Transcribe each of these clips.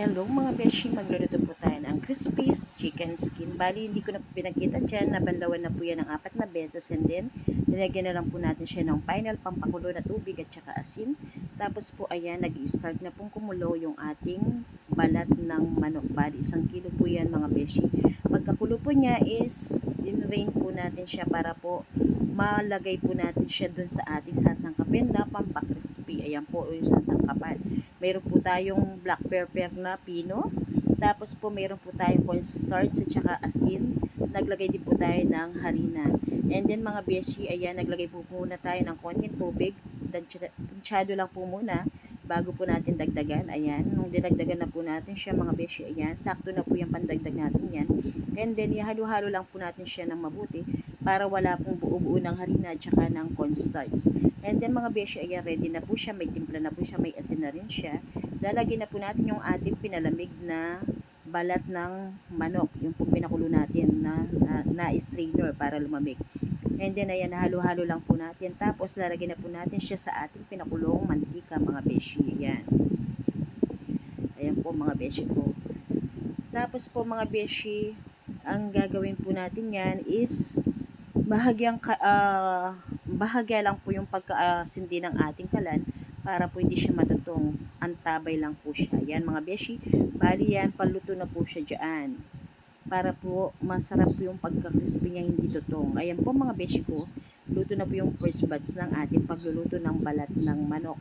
Hello mga beshi, magluluto po tayo ng crispy chicken skin. Bali, hindi ko na po pinakita dyan, nabanlawan na po yan ng 4 na beses, and then nilagyan na lang po natin siya ng final pampakulo na tubig at saka asin. Tapos po ayan, nag-start na pong kumulo yung ating balat ng manok. Bali, 1 kilo po yan mga beshi. Pagkakulo po niya is in-rain po natin siya para po malagay po natin siya dun sa ating sasangkapin na pampakrispy. Ayan po yung sasangkapan. Meron po tayong black pepper na pino. Tapos po meron po tayong cornstarch at saka asin. Naglagay din po tayo ng harina. And then mga beshi, ayan, naglagay po muna tayo ng konting tubig. Tansyado lang po muna bago po natin dagdagan. Ayan, nung dinagdagan na po natin siya mga beshi, ayan, sakto na po yung pandagdag natin yan. And then, ihalo-halo lang po natin siya ng mabuti para wala pong buo-buo ng harina at saka ng cornstarch. And then mga beshi, ayan, ready na po siya. May timpla na po siya, may asin na rin siya. Lalagyan na po natin yung ating pinalamig na balat ng manok. Yung pong pinakulo natin na strainer para lumamig. And then, ayan, halo-halo lang po natin. Tapos, lalagyan na po natin siya sa ating pinakulong mantika, mga beshi. Ayan. Ayan po, mga beshi ko. Tapos po, mga beshi, ang gagawin po natin yan is bahagya lang po yung pagkasindi ng ating kalan para po hindi siya matutong. Antabay lang po siya. Yan mga beshi. Bali yan, paluto na po siya dyan. Para po masarap po yung pagka-crispy niya, hindi tutong. Ayan po mga beshi ko. Luto na po yung first batch ng ating pagluluto ng balat ng manok.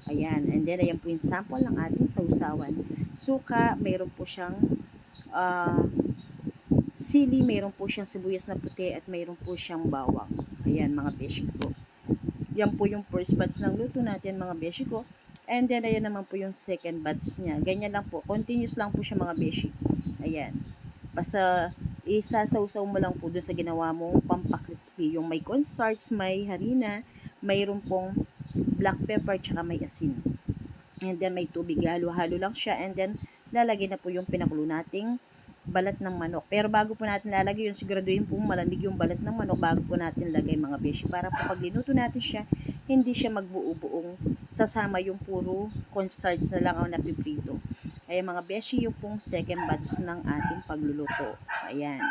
Ayan. And then, ayan po yung sample ng ating sausawan. Suka, mayroon po siyang sili, mayroon po siyang sibuyas na puti at mayroon po siyang bawang. Ayan mga beshi ko. Yan po yung first batch ng luto natin mga beshi ko. And then ayan naman po yung second batch niya. Ganyan lang po. Continuous lang po siya mga beshi. Ayan. Basta isasawsaw mo lang po doon sa ginawa mong pampakrispy. Yung may cornstarch, may harina, mayroon pong black pepper, tsaka may asin. And then may tubig. Halo-halo lang siya. And then lalagyan na po yung pinakulo nating balat ng manok. Pero bago po natin lalagay yun, siguraduhin po malamig yung balat ng manok bago po natin lagay mga beshi. Para po pag linuto natin siya, hindi siya magbuo-buong sasama yung puro cornstarch na lang ang napiprito. Ayan mga beshi, yung pong second batch ng ating pagluluto. Ayan.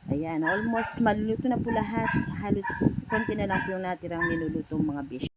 Ayan, almost maluluto na po lahat. Halos konti na lang po yung natirang niluluto mga beshi.